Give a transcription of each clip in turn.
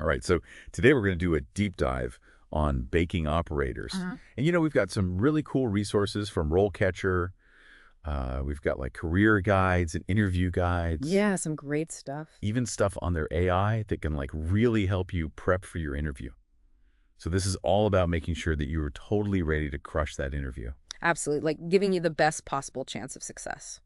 All right, so today we're going to do a deep dive on baking operators. And we've got some really cool resources from RoleCatcher. We've got like career guides and interview guides. Yeah, some great stuff. Even stuff on their AI that can like really help you prep for your interview. So this is all about making sure that you are totally ready to crush that interview. Absolutely, like giving you the best possible chance of success.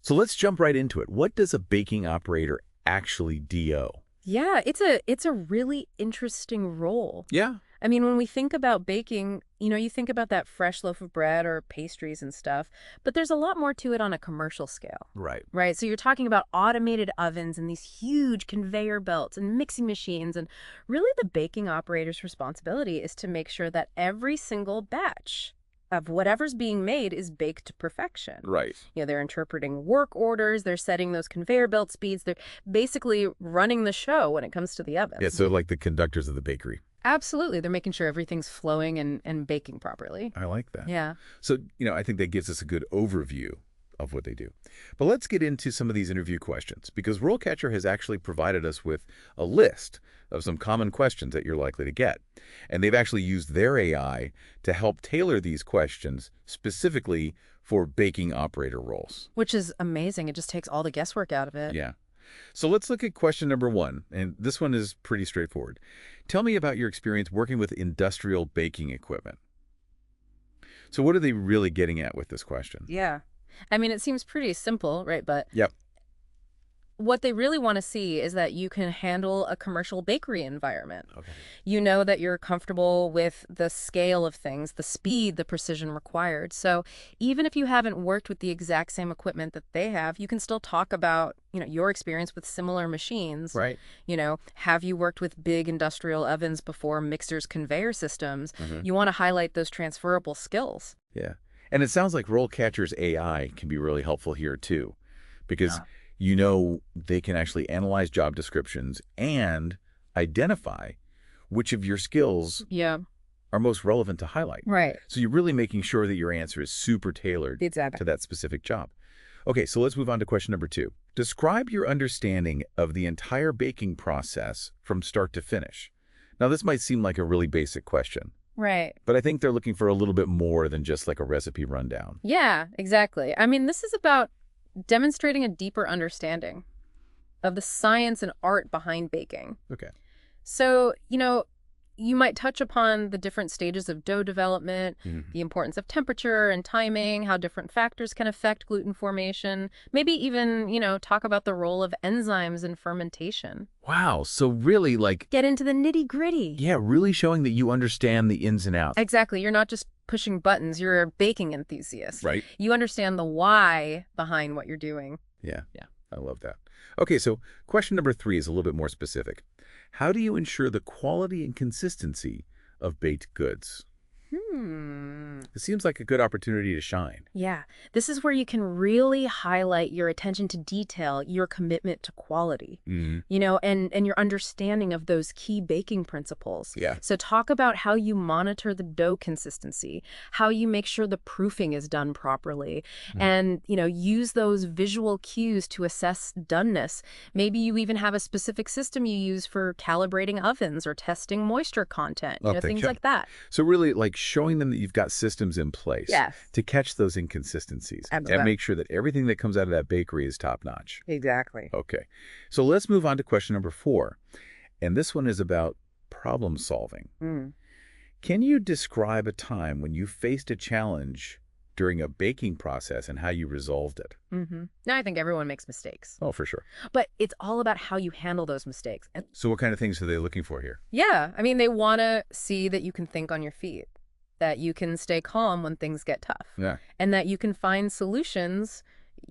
So let's jump right into it. What does a baking operator actually do? Yeah, it's a really interesting role. Yeah. I mean, when we think about baking, you think about that fresh loaf of bread or pastries and stuff, but there's a lot more to it on a commercial scale. Right. Right? So you're talking about automated ovens and these huge conveyor belts and mixing machines. And really the baking operator's responsibility is to make sure that every single batch of whatever's being made is baked to perfection. Right. They're interpreting work orders, they're setting those conveyor belt speeds, they're basically running the show when it comes to the oven. Yeah, so like the conductors of the bakery. Absolutely. They're making sure everything's flowing and baking properly. I like that. Yeah. So, I think that gives us a good overview of what they do. But let's get into some of these interview questions, because RoleCatcher has actually provided us with a list of some common questions that you're likely to get. And they've actually used their AI to help tailor these questions specifically for baking operator roles. Which is amazing. It just takes all the guesswork out of it. Yeah. So let's look at question number 1. And this one is pretty straightforward. Tell me about your experience working with industrial baking equipment. So what are they really getting at with this question? Yeah. I mean, it seems pretty simple, right? But Yep. what they really want to see is that you can handle a commercial bakery environment. Okay. You know that you're comfortable with the scale of things, the speed, the precision required. So even if you haven't worked with the exact same equipment that they have, you can still talk about, your experience with similar machines. Right. Have you worked with big industrial ovens before, mixers, conveyor systems? You want to highlight those transferable skills. Yeah. And it sounds like RoleCatcher's AI can be really helpful here too, because they can actually analyze job descriptions and identify which of your skills are most relevant to highlight. Right. So you're really making sure that your answer is super tailored to that specific job. Okay, so let's move on to question number 2. Describe your understanding of the entire baking process from start to finish. Now, this might seem like a really basic question. Right. But I think they're looking for a little bit more than just like a recipe rundown. Yeah, exactly. I mean, this is about demonstrating a deeper understanding of the science and art behind baking. Okay. So, you might touch upon the different stages of dough development, the importance of temperature and timing, how different factors can affect gluten formation, maybe even, talk about the role of enzymes in fermentation. Wow. So really Get into the nitty-gritty. yeah, really showing that you understand the ins and outs. Exactly. You're not just pushing buttons. You're a baking enthusiast. Right. You understand the why behind what you're doing. Yeah. I love that. Okay, so question number 3 is a little bit more specific. How do you ensure the quality and consistency of baked goods? It seems like a good opportunity to shine. Yeah, this is where you can really highlight your attention to detail, your commitment to quality, and your understanding of those key baking principles. Yeah. So talk about how you monitor the dough consistency, how you make sure the proofing is done properly, and, use those visual cues to assess doneness. Maybe you even have a specific system you use for calibrating ovens or testing moisture content, things like that. So really like showing them that you've got systems in place Yes. to catch those inconsistencies Absolutely. and make sure that everything that comes out of that bakery is top notch. Exactly. Okay, so let's move on to question number 4. And this one is about problem solving. Can you describe a time when you faced a challenge during a baking process and how you resolved it? Now, I think everyone makes mistakes, Oh, for sure. but it's all about how you handle those mistakes. And So what kind of things are they looking for here? yeah, I mean, they want to see that you can think on your feet, that you can stay calm when things get tough, Yeah. and that you can find solutions,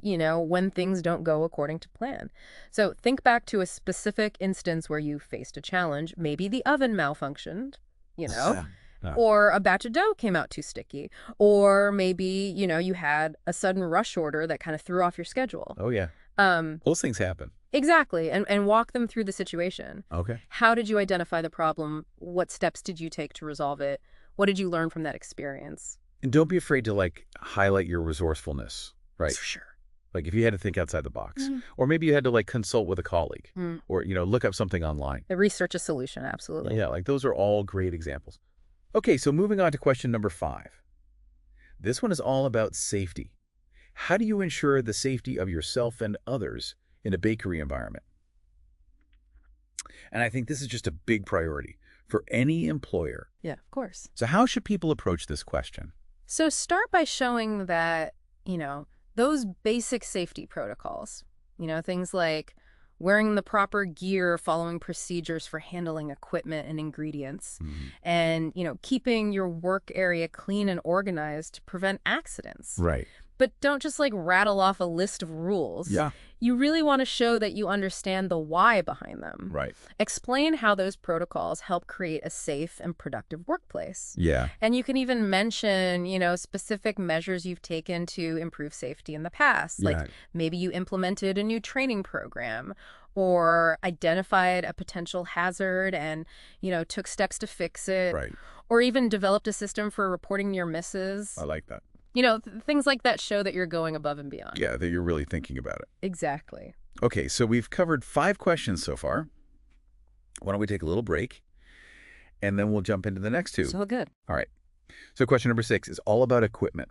when things don't go according to plan. So think back to a specific instance where you faced a challenge. Maybe the oven malfunctioned, Yeah. or a batch of dough came out too sticky, or maybe, you had a sudden rush order that kind of threw off your schedule. Oh, yeah. Those things happen. Exactly, and walk them through the situation. Okay. How did you identify the problem? What steps did you take to resolve it? What did you learn from that experience? And don't be afraid to highlight your resourcefulness, right? For sure. Like if you had to think outside the box, Mm. or maybe you had to like consult with a colleague Mm. or, look up something online. The research a solution, absolutely. Yeah, like those are all great examples. Okay, so moving on to question number 5. This one is all about safety. How do you ensure the safety of yourself and others in a bakery environment? And I think this is just a big priority for any employer. Yeah, of course. So how should people approach this question? So start by showing that, those basic safety protocols, things like wearing the proper gear, following procedures for handling equipment and ingredients, Mhm. and, keeping your work area clean and organized to prevent accidents. Right. But don't just like rattle off a list of rules. Yeah. You really want to show that you understand the why behind them. Right. Explain how those protocols help create a safe and productive workplace. Yeah. And you can even mention, specific measures you've taken to improve safety in the past. Yeah. Like maybe you implemented a new training program or identified a potential hazard and, took steps to fix it. Right. Or even developed a system for reporting your misses. I like that. Things like that show that you're going above and beyond. Yeah, that you're really thinking about it. Exactly. Okay, so we've covered 5 questions so far. Why don't we take a little break, and then we'll jump into the next 2. So good. All right. So question number 6 is all about equipment.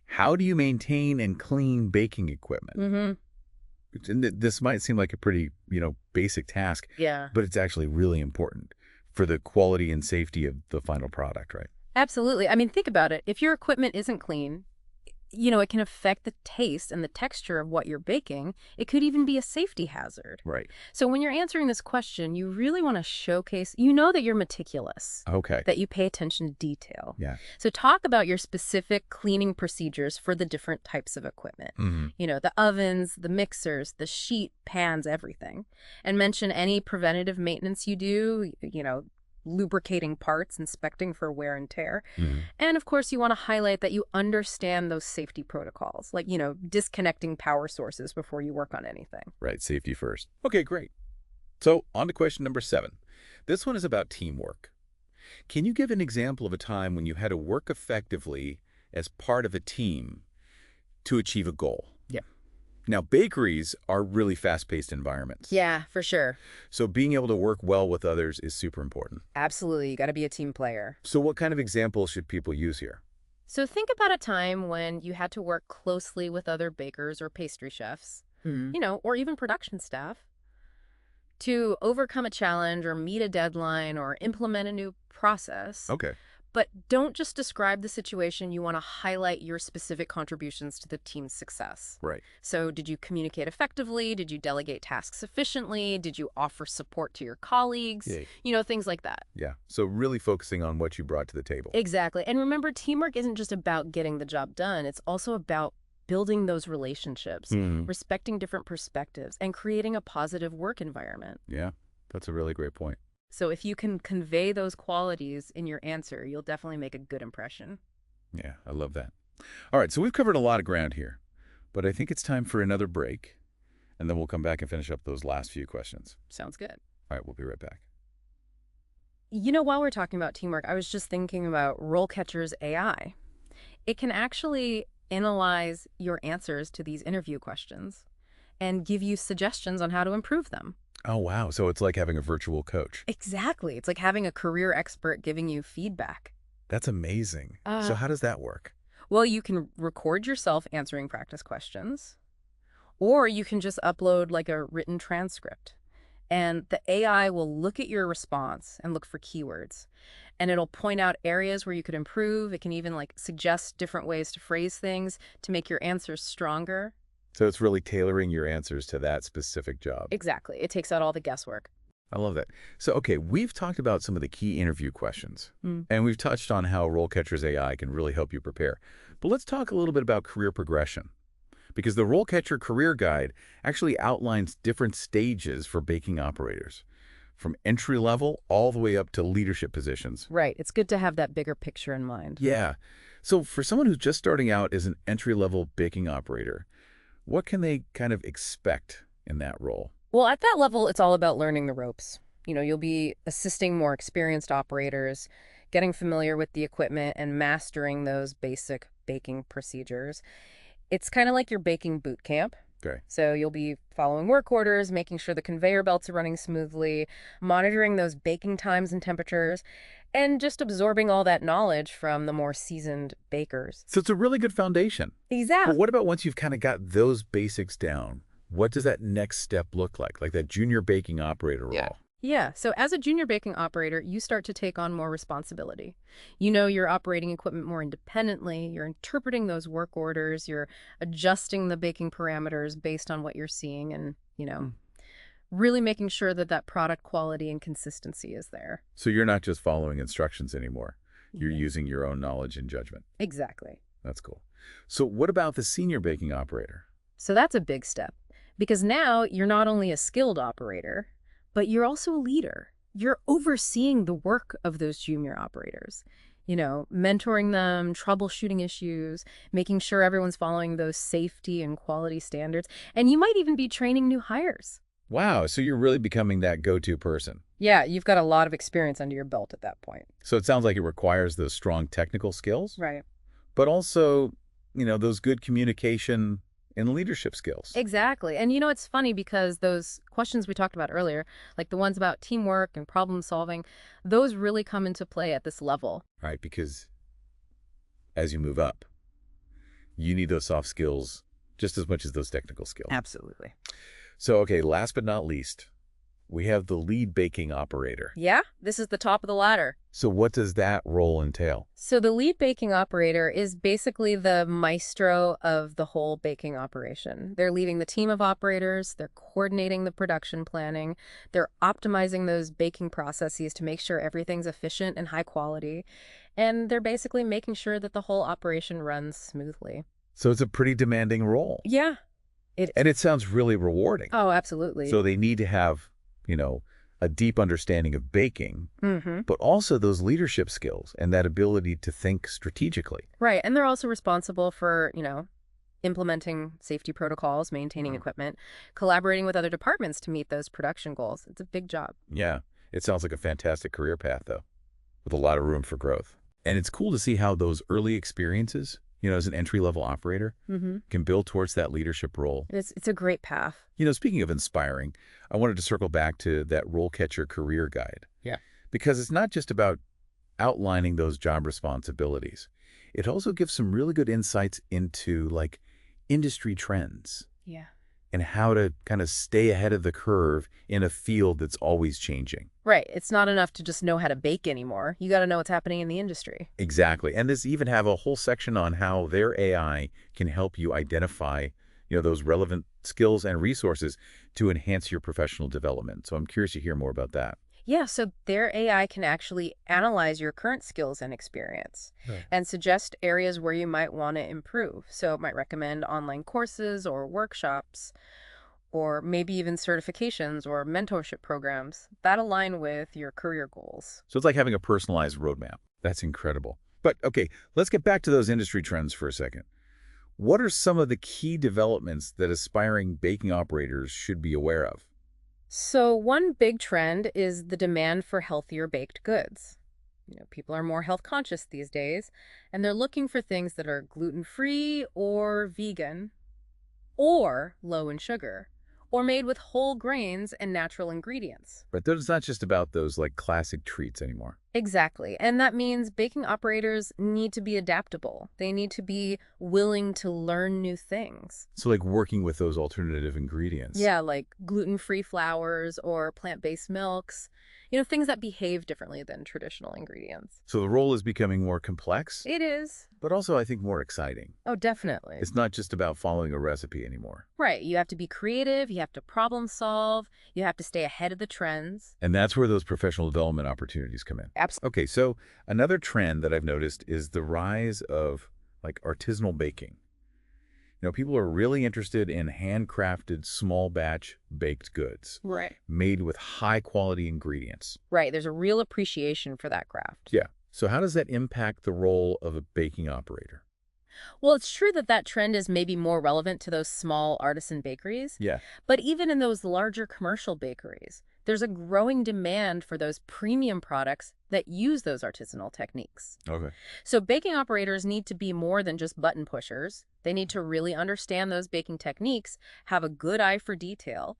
How do you maintain and clean baking equipment? Mm-hmm. And this might seem like a pretty, basic task, Yeah. but it's actually really important for the quality and safety of the final product, right? Absolutely. I mean, think about it. If your equipment isn't clean, it can affect the taste and the texture of what you're baking. It could even be a safety hazard. Right. So when you're answering this question, you really want to showcase, that you're meticulous, Okay. that you pay attention to detail. Yeah. So talk about your specific cleaning procedures for the different types of equipment. Mm-hmm. The ovens, the mixers, the sheet pans, everything. And mention any preventative maintenance you do, lubricating parts, inspecting for wear and tear. Mm-hmm. And of course, you want to highlight that you understand those safety protocols, like, disconnecting power sources before you work on anything. Right. Safety first. Okay, great. So on to question number 7. This one is about teamwork. Can you give an example of a time when you had to work effectively as part of a team to achieve a goal? Yeah. Now, bakeries are really fast-paced environments. Yeah, for sure. So being able to work well with others is super important. Absolutely. You got to be a team player. So what kind of examples should people use here? So think about a time when you had to work closely with other bakers or pastry chefs, or even production staff to overcome a challenge or meet a deadline or implement a new process. Okay. But don't just describe the situation. You want to highlight your specific contributions to the team's success. Right. So did you communicate effectively? Did you delegate tasks efficiently? Did you offer support to your colleagues? Yeah. Things like that. Yeah. So really focusing on what you brought to the table. Exactly. And remember, teamwork isn't just about getting the job done. It's also about building those relationships, respecting different perspectives, and creating a positive work environment. Yeah. That's a really great point. So if you can convey those qualities in your answer, you'll definitely make a good impression. Yeah, I love that. All right, so we've covered a lot of ground here, but I think it's time for another break, and then we'll come back and finish up those last few questions. Sounds good. All right, we'll be right back. While we're talking about teamwork, I was just thinking about RoleCatcher's AI. It can actually analyze your answers to these interview questions and give you suggestions on how to improve them. Oh, wow. So it's like having a virtual coach. Exactly. It's like having a career expert giving you feedback. That's amazing. So how does that work? Well, you can record yourself answering practice questions, or you can just upload like a written transcript. And the AI will look at your response and look for keywords. And it'll point out areas where you could improve. It can even suggest different ways to phrase things to make your answers stronger. So it's really tailoring your answers to that specific job. Exactly. It takes out all the guesswork. I love that. So, okay, we've talked about some of the key interview questions, and we've touched on how RoleCatcher's AI can really help you prepare. But let's talk a little bit about career progression, because the RoleCatcher Career Guide actually outlines different stages for baking operators, from entry level all the way up to leadership positions. Right. It's good to have that bigger picture in mind. Yeah. So for someone who's just starting out as an entry-level baking operator, what can they kind of expect in that role? Well, at that level, it's all about learning the ropes. You'll be assisting more experienced operators, getting familiar with the equipment and mastering those basic baking procedures. It's kind of like your baking boot camp. Okay. So you'll be following work orders, making sure the conveyor belts are running smoothly, monitoring those baking times and temperatures, and just absorbing all that knowledge from the more seasoned bakers. So it's a really good foundation. But Exactly. what about once you've kind of got those basics down? What does that next step look like that junior baking operator role? Yeah, so as a junior baking operator, you start to take on more responsibility. You know, you're operating equipment more independently, you're interpreting those work orders, you're adjusting the baking parameters based on what you're seeing and, really making sure that that product quality and consistency is there. So you're not just following instructions anymore. You're Yeah. using your own knowledge and judgment. Exactly. That's cool. So what about the senior baking operator? So that's a big step because now you're not only a skilled operator, but you're also a leader. You're overseeing the work of those junior operators, mentoring them, troubleshooting issues, making sure everyone's following those safety and quality standards. And you might even be training new hires. Wow, so you're really becoming that go-to person. Yeah, you've got a lot of experience under your belt at that point. So it sounds like it requires those strong technical skills, Right. but also, those good communication and leadership skills. Exactly. And it's funny because those questions we talked about earlier, like the ones about teamwork and problem solving, those really come into play at this level. Right, because as you move up, you need those soft skills just as much as those technical skills. Absolutely. So, okay, last but not least, we have the lead baking operator. Yeah, this is the top of the ladder. So what does that role entail? So the lead baking operator is basically the maestro of the whole baking operation. They're leading the team of operators, they're coordinating the production planning, they're optimizing those baking processes to make sure everything's efficient and high quality, and they're basically making sure that the whole operation runs smoothly. So it's a pretty demanding role. Yeah. And it sounds really rewarding. Oh, absolutely. So they need to have, a deep understanding of baking, Mm-hmm. but also those leadership skills and that ability to think strategically. Right. And they're also responsible for, implementing safety protocols, maintaining Mhm. equipment, collaborating with other departments to meet those production goals. It's a big job. Yeah, it sounds like a fantastic career path, though, with a lot of room for growth. And it's cool to see how those early experiences, as an entry-level operator, Mm-hmm. can build towards that leadership role. It's a great path. Speaking of inspiring, I wanted to circle back to that RoleCatcher Career Guide. Yeah. Because it's not just about outlining those job responsibilities. It also gives some really good insights into, industry trends Yeah. and how to kind of stay ahead of the curve in a field that's always changing. Right. It's not enough to just know how to bake anymore. You got to know what's happening in the industry. Exactly. And this even have a whole section on how their AI can help you identify, those relevant skills and resources to enhance your professional development. So I'm curious to hear more about that. Yeah, so their AI can actually analyze your current skills and experience Right. and suggest areas where you might want to improve. So it might recommend online courses or workshops, or maybe even certifications or mentorship programs that align with your career goals. So it's like having a personalized roadmap. That's incredible. But okay, let's get back to those industry trends for a second. What are some of the key developments that aspiring baking operators should be aware of? So one big trend is the demand for healthier baked goods. People are more health conscious these days, and they're looking for things that are gluten-free or vegan or low in sugar, or made with whole grains and natural ingredients. But it's not just about those classic treats anymore. Exactly. And that means baking operators need to be adaptable. They need to be willing to learn new things. So working with those alternative ingredients. Yeah, like gluten-free flours or plant-based milks, things that behave differently than traditional ingredients. So the role is becoming more complex, It is. but also I think more exciting. Oh, definitely. It's not just about following a recipe anymore. Right. You have to be creative. You have to problem solve. You have to stay ahead of the trends. And that's where those professional development opportunities come in. Absolutely. Okay, so another trend that I've noticed is the rise of artisanal baking. People are really interested in handcrafted small batch baked goods Right. made with high quality ingredients. Right. There's a real appreciation for that craft. Yeah. So how does that impact the role of a baking operator? Well, it's true that that trend is maybe more relevant to those small artisan bakeries, Yeah. but even in those larger commercial bakeries, There's a growing demand for those premium products that use those artisanal techniques. Okay. So baking operators need to be more than just button pushers. They need to really understand those baking techniques, have a good eye for detail,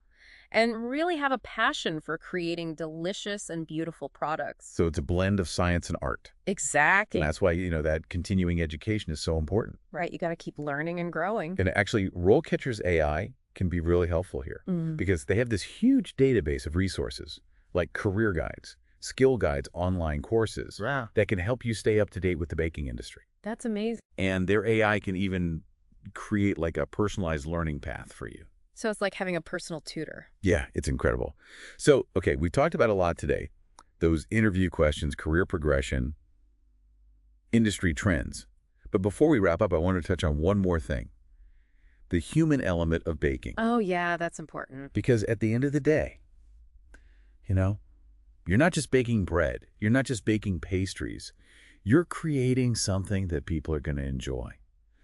and really have a passion for creating delicious and beautiful products. So it's a blend of science and art. Exactly. And that's why, that continuing education is so important. Right, you got to keep learning and growing. And actually, RoleCatcher's AI can be really helpful here because they have this huge database of resources like career guides, skill guides, online courses that can help you stay up to date with the baking industry. That's amazing. And their AI can even create like a personalized learning path for you. So it's like having a personal tutor. Yeah, it's incredible. So, okay, we talked about a lot today. Those interview questions, career progression, industry trends. But before we wrap up, I want to touch on one more thing. The human element of baking. Oh, yeah, that's important. Because at the end of the day, you're not just baking bread. You're not just baking pastries. You're creating something that people are going to enjoy,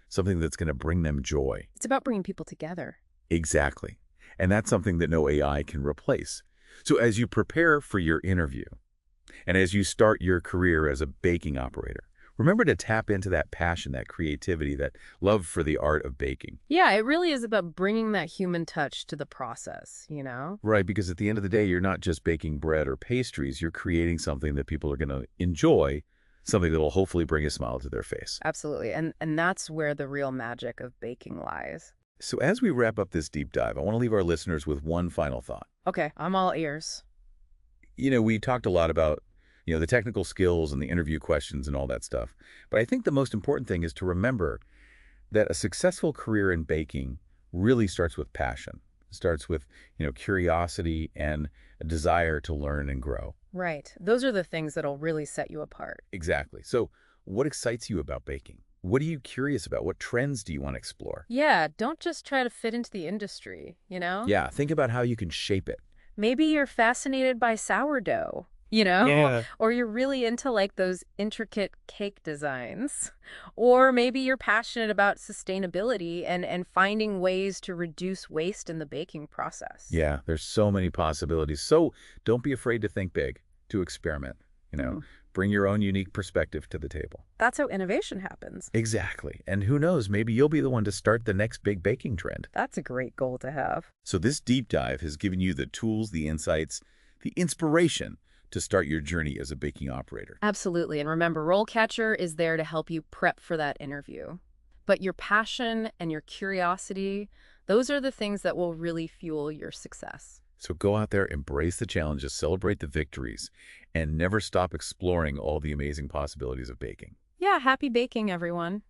something that's going to bring them joy. It's about bringing people together. Exactly. And that's something that no AI can replace. So as you prepare for your interview and as you start your career as a baking operator, remember to tap into that passion, that creativity, that love for the art of baking. Yeah, it really is about bringing that human touch to the process, Right, because at the end of the day, you're not just baking bread or pastries. You're creating something that people are going to enjoy, something that will hopefully bring a smile to their face. Absolutely. And that's where the real magic of baking lies. So as we wrap up this deep dive, I want to leave our listeners with one final thought. Okay, I'm all ears. We talked a lot about the technical skills and the interview questions and all that stuff. But I think the most important thing is to remember that a successful career in baking really starts with passion. It starts with, curiosity and a desire to learn and grow. Right. Those are the things that'll really set you apart. Exactly. So what excites you about baking? What are you curious about? What trends do you want to explore? Yeah, don't just try to fit into the industry, Yeah, think about how you can shape it. Maybe you're fascinated by sourdough. Yeah. Or you're really into like those intricate cake designs. Or maybe you're passionate about sustainability and finding ways to reduce waste in the baking process. Yeah, there's so many possibilities. So don't be afraid to think big, to experiment, Bring your own unique perspective to the table. That's how innovation happens. Exactly. And who knows, maybe you'll be the one to start the next big baking trend. That's a great goal to have. So this deep dive has given you the tools, the insights, the inspiration to start your journey as a baking operator. Absolutely. And remember, RoleCatcher is there to help you prep for that interview. But your passion and your curiosity, those are the things that will really fuel your success. So go out there, embrace the challenges, celebrate the victories, and never stop exploring all the amazing possibilities of baking. Yeah, happy baking, everyone.